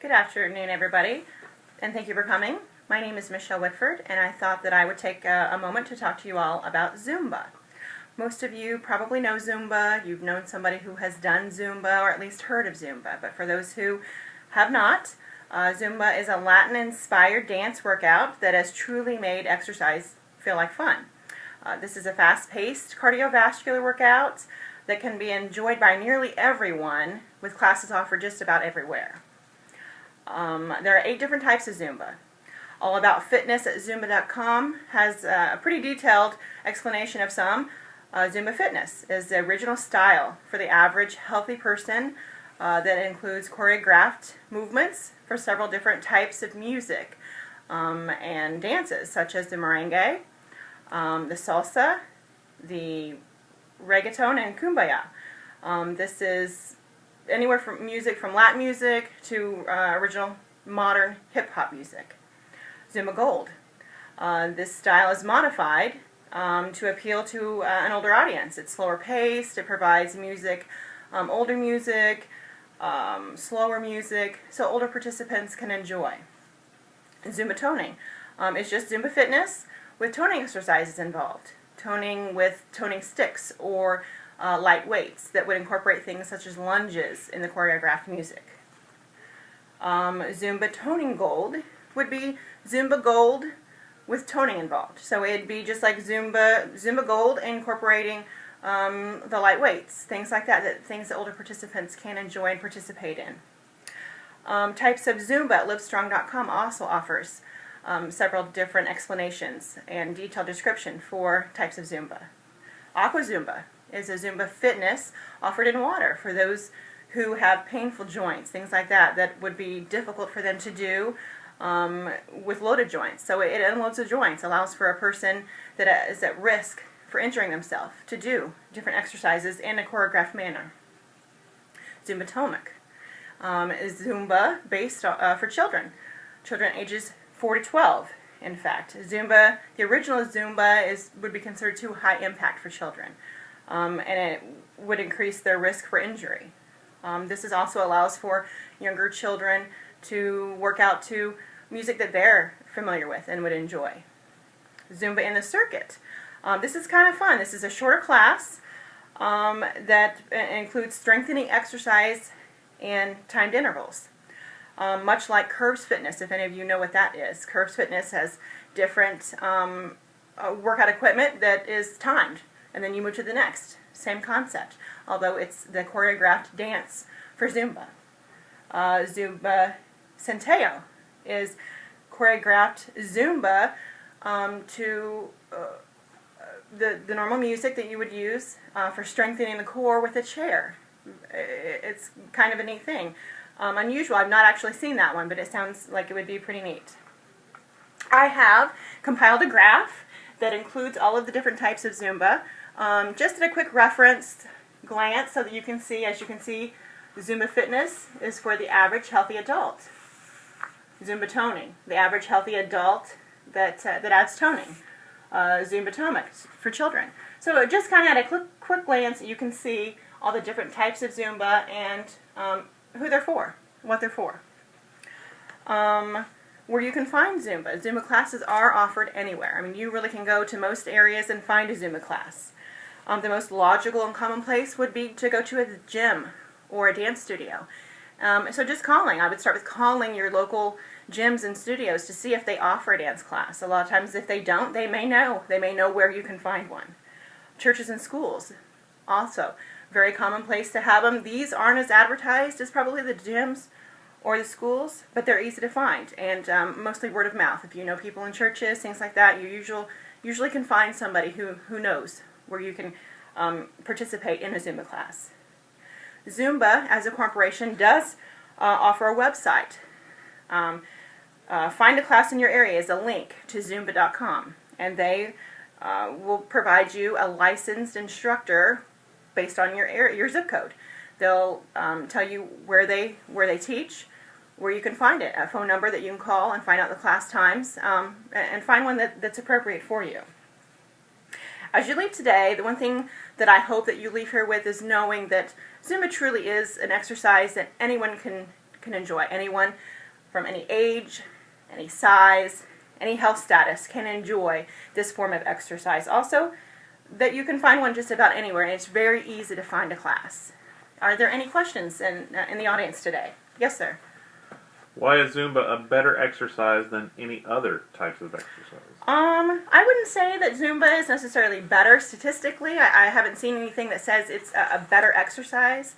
Good afternoon, everybody, and thank you for coming. My name is Michelle Whitford, and I thought that I would take a moment to talk to you all about Zumba. Most of you probably know Zumba. You've known somebody who has done Zumba, or at least heard of Zumba. But for those who have not, Zumba is a Latin-inspired dance workout that has truly made exercise feel like fun. This is a fast-paced cardiovascular workout that can be enjoyed by nearly everyone, with classes offered just about everywhere. There are 8 different types of Zumba. All About Fitness at Zumba.com has a pretty detailed explanation of some. Zumba Fitness is the original style for the average healthy person that includes choreographed movements for several different types of music and dances, such as the merengue, the salsa, the reggaeton, and kumbaya. This is anywhere from music from Latin music to original modern hip-hop music. Zumba Gold. This style is modified to appeal to an older audience. It's slower paced, it provides music, older music, slower music, so older participants can enjoy. Zumba Toning is just Zumba Fitness with toning exercises involved. Toning with toning sticks or light weights that would incorporate things such as lunges in the choreographed music. Zumba Toning Gold would be Zumba Gold with toning involved. So it'd be just like Zumba Gold, incorporating the light weights, things like that, things that older participants can enjoy and participate in. Types of Zumba at Livestrong.com also offers several different explanations and detailed description for types of Zumba. Aqua Zumba is a Zumba Fitness offered in water for those who have painful joints, things like that, that would be difficult for them to do with loaded joints. So it unloads the joints, allows for a person that is at risk for injuring themselves to do different exercises in a choreographed manner. Zumbatomic is Zumba based for children ages 4 to 12. In fact, Zumba, the original Zumba would be considered too high impact for children, and it would increase their risk for injury. This also allows for younger children to work out to music that they're familiar with and would enjoy. Zumba in the Circuit. This is kind of fun. This is a shorter class that includes strengthening exercise and timed intervals. Much like Curves Fitness, if any of you know what that is. Curves Fitness has different workout equipment that is timed, and then you move to the next. Same concept, although it's the choreographed dance for Zumba. Zumba Centeo is choreographed Zumba to the normal music that you would use for strengthening the core with a chair. It's kind of a neat thing. Unusual. I've not actually seen that one, but it sounds like it would be pretty neat. I have compiled a graph that includes all of the different types of Zumba, just at a quick reference glance so that you can see, as you can see, Zumba Fitness is for the average healthy adult. Zumba Toning, the average healthy adult that adds toning. Zumba Tomic for children. So just kind of at a quick glance, you can see all the different types of Zumba and who they're for, what they're for. Where you can find Zumba. Zumba classes are offered anywhere. I mean, you really can go to most areas and find a Zumba class. The most logical and common place would be to go to a gym or a dance studio. So just calling. I would start with calling your local gyms and studios to see if they offer a dance class. A lot of times if they don't, they may know. They may know where you can find one. Churches and schools, also very common place to have them. These aren't as advertised as probably the gyms or the schools, but they're easy to find, and mostly word of mouth. If you know people in churches, things like that, you usually can find somebody who knows where you can participate in a Zumba class. Zumba, as a corporation, does offer a website. Find a class in your area is a link to Zumba.com, and they will provide you a licensed instructor based on your zip code. They'll tell you where they teach, where you can find it, a phone number that you can call and find out the class times, and find one that's appropriate for you. As you leave today, the one thing that I hope that you leave here with is knowing that Zumba truly is an exercise that anyone can can enjoy. Anyone from any age, any size, any health status can enjoy this form of exercise. Also, that you can find one just about anywhere, and it's very easy to find a class. Are there any questions in the audience today? Yes, sir. Why is Zumba a better exercise than any other types of exercise? I wouldn't say that Zumba is necessarily better statistically. I haven't seen anything that says it's a better exercise.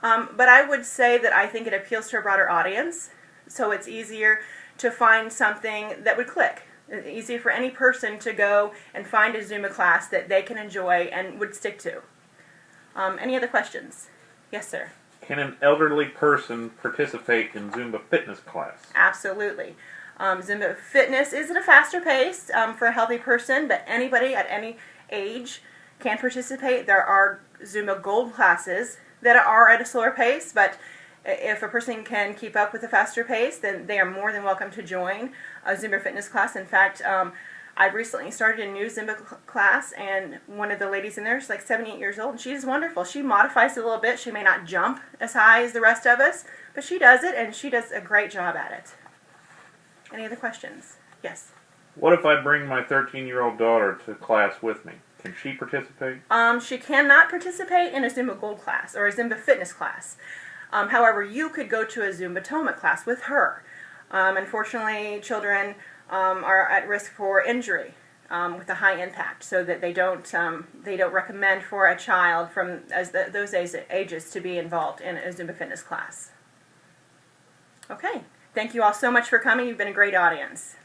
But I would say that I think it appeals to a broader audience, so it's easier to find something that would click. It's easy for any person to go and find a Zumba class that they can enjoy and would stick to. Any other questions? Yes, sir. Can an elderly person participate in Zumba fitness class? Absolutely. Zumba fitness is at a faster pace for a healthy person, but anybody at any age can participate. There are Zumba Gold classes that are at a slower pace, but if a person can keep up with a faster pace, then they are more than welcome to join a Zumba fitness class. In fact, I've recently started a new Zumba class, and one of the ladies in there is like 78 years old, and she's wonderful. She modifies it a little bit. She may not jump as high as the rest of us, but she does it, and she does a great job at it. Any other questions? Yes. What if I bring my 13-year-old daughter to class with me? Can she participate? She cannot participate in a Zumba Gold class or a Zumba fitness class. However, you could go to a Zumba Toma class with her. Unfortunately, children are at risk for injury with a high impact, so that they don't recommend for a child from those ages to be involved in a Zumba fitness class. Okay, thank you all so much for coming. You've been a great audience.